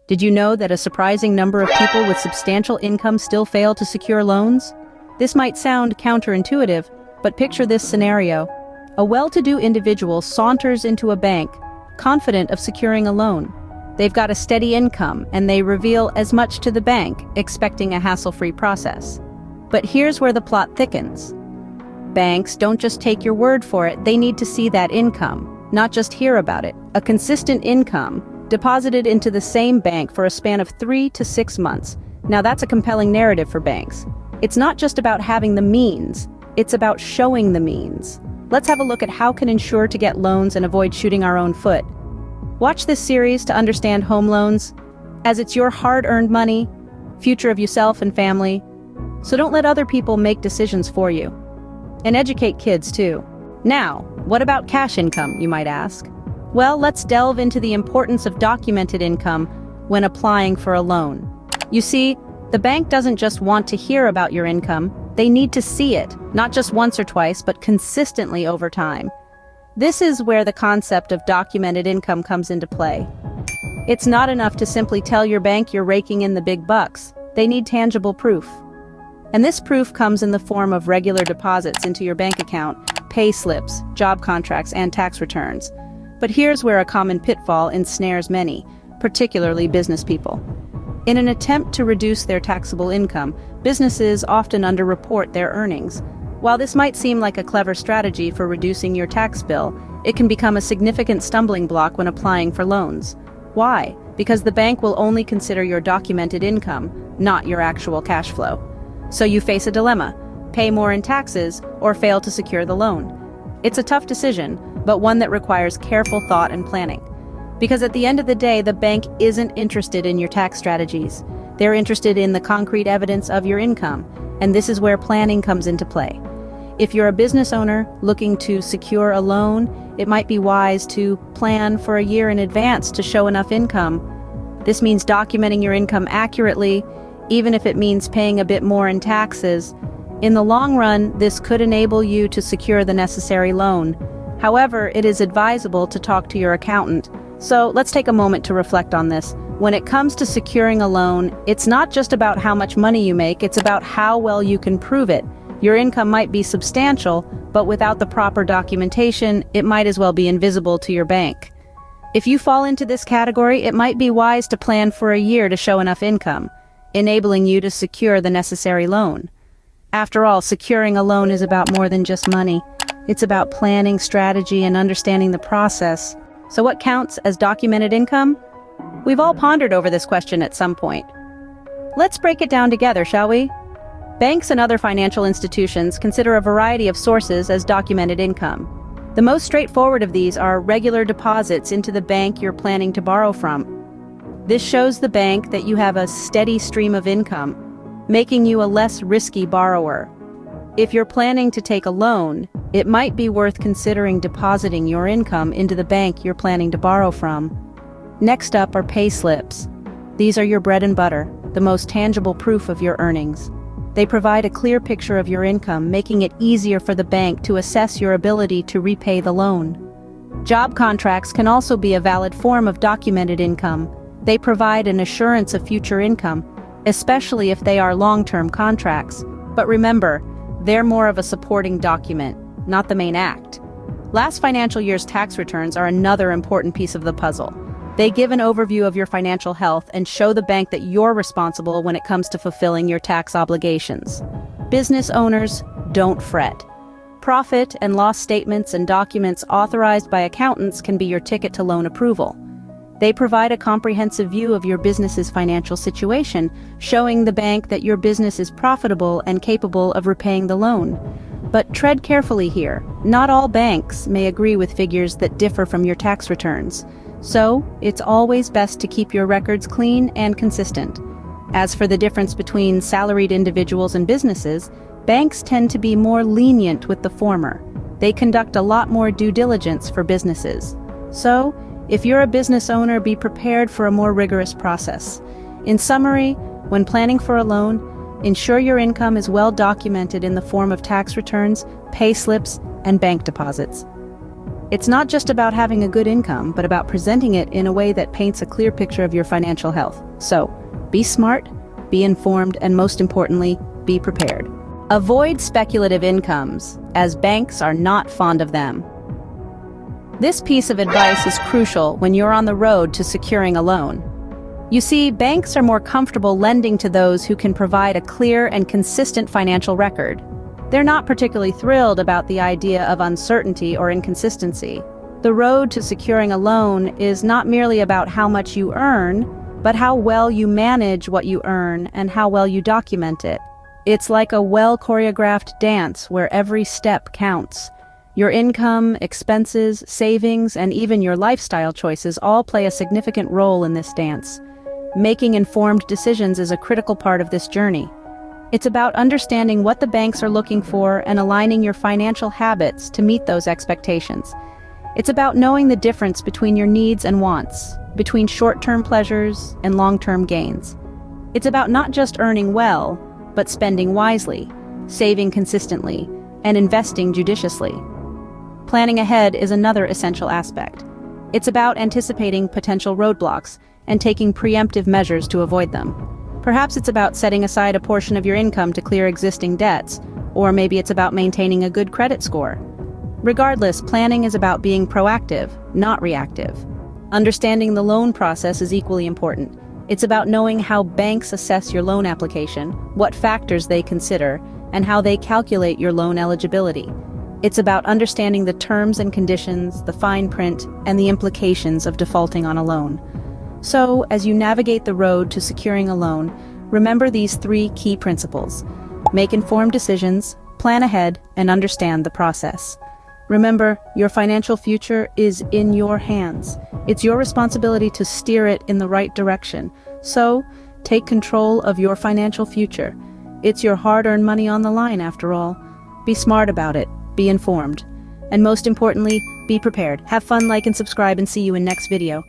Did you know that a surprising number of people with substantial income still fail to secure loans? This might sound counterintuitive, but picture this scenario. A well-to-do individual saunters into a bank, confident of securing a loan. They've got a steady income, and they reveal as much to the bank, expecting a hassle-free process. But here's where the plot thickens. Banks don't just take your word for it, they need to see that income, not just hear about it. A consistent income, deposited into the same bank for a span of 3 to 6 months. Now that's a compelling narrative for banks. It's not just about having the means, it's about showing the means. Let's have a look at how can ensure to get loans and avoid shooting our own foot. Watch this series to understand home loans, as it's your hard-earned money, future of yourself and family. So don't let other people make decisions for you. And educate kids too. Now, what about cash income, you might ask? Well, let's delve into the importance of documented income when applying for a loan. You see, the bank doesn't just want to hear about your income, they need to see it, not just once or twice, but consistently over time. This is where the concept of documented income comes into play. It's not enough to simply tell your bank you're raking in the big bucks. They need tangible proof. And this proof comes in the form of regular deposits into your bank account, pay slips, job contracts, and tax returns. But here's where a common pitfall ensnares many, particularly business people. In an attempt to reduce their taxable income, businesses often underreport their earnings. While this might seem like a clever strategy for reducing your tax bill, it can become a significant stumbling block when applying for loans. Why? Because the bank will only consider your documented income, not your actual cash flow. So you face a dilemma: pay more in taxes or fail to secure the loan. It's a tough decision, but one that requires careful thought and planning. Because at the end of the day, the bank isn't interested in your tax strategies. They're interested in the concrete evidence of your income, and this is where planning comes into play. If you're a business owner looking to secure a loan, it might be wise to plan for a year in advance to show enough income. This means documenting your income accurately, even if it means paying a bit more in taxes. In the long run, this could enable you to secure the necessary loan. However, it is advisable to talk to your accountant. So let's take a moment to reflect on this. When it comes to securing a loan, it's not just about how much money you make, it's about how well you can prove it. Your income might be substantial, but without the proper documentation, it might as well be invisible to your bank. If you fall into this category, it might be wise to plan for a year to show enough income, enabling you to secure the necessary loan. After all, securing a loan is about more than just money. It's about planning, strategy, and understanding the process. So what counts as documented income? We've all pondered over this question at some point. Let's break it down together, shall we? Banks and other financial institutions consider a variety of sources as documented income. The most straightforward of these are regular deposits into the bank you're planning to borrow from. This shows the bank that you have a steady stream of income, making you a less risky borrower. If you're planning to take a loan, it might be worth considering depositing your income into the bank you're planning to borrow from. Next up are pay slips. These are your bread and butter, the most tangible proof of your earnings. They provide a clear picture of your income, making it easier for the bank to assess your ability to repay the loan. Job contracts can also be a valid form of documented income. They provide an assurance of future income, especially if they are long-term contracts. But remember, they're more of a supporting document, not the main act. Last financial year's tax returns are another important piece of the puzzle. They give an overview of your financial health and show the bank that you're responsible when it comes to fulfilling your tax obligations. Business owners, don't fret. Profit and loss statements and documents authorized by accountants can be your ticket to loan approval. They provide a comprehensive view of your business's financial situation, showing the bank that your business is profitable and capable of repaying the loan. But tread carefully here. Not all banks may agree with figures that differ from your tax returns. So, it's always best to keep your records clean and consistent. As for the difference between salaried individuals and businesses, banks tend to be more lenient with the former. They conduct a lot more due diligence for businesses. So, if you're a business owner, be prepared for a more rigorous process. In summary, when planning for a loan, ensure your income is well documented in the form of tax returns, pay slips, and bank deposits. It's not just about having a good income, but about presenting it in a way that paints a clear picture of your financial health. So, be smart, be informed, and most importantly, be prepared. Avoid speculative incomes, as banks are not fond of them. This piece of advice is crucial when you're on the road to securing a loan. You see, banks are more comfortable lending to those who can provide a clear and consistent financial record. They're not particularly thrilled about the idea of uncertainty or inconsistency. The road to securing a loan is not merely about how much you earn, but how well you manage what you earn and how well you document it. It's like a well-choreographed dance where every step counts. Your income, expenses, savings, and even your lifestyle choices all play a significant role in this dance. Making informed decisions is a critical part of this journey. It's about understanding what the banks are looking for and aligning your financial habits to meet those expectations. It's about knowing the difference between your needs and wants, between short-term pleasures and long-term gains. It's about not just earning well, but spending wisely, saving consistently, and investing judiciously. Planning ahead is another essential aspect. It's about anticipating potential roadblocks and taking preemptive measures to avoid them. Perhaps it's about setting aside a portion of your income to clear existing debts, or maybe it's about maintaining a good credit score. Regardless, planning is about being proactive, not reactive. Understanding the loan process is equally important. It's about knowing how banks assess your loan application, what factors they consider, and how they calculate your loan eligibility. It's about understanding the terms and conditions, the fine print, and the implications of defaulting on a loan. So, as you navigate the road to securing a loan, remember these 3 key principles. Make informed decisions, plan ahead, and understand the process. Remember, your financial future is in your hands. It's your responsibility to steer it in the right direction. So, take control of your financial future. It's your hard-earned money on the line, after all. Be smart about it, be informed, and most importantly, be prepared. Have fun, like and subscribe, and see you in next video.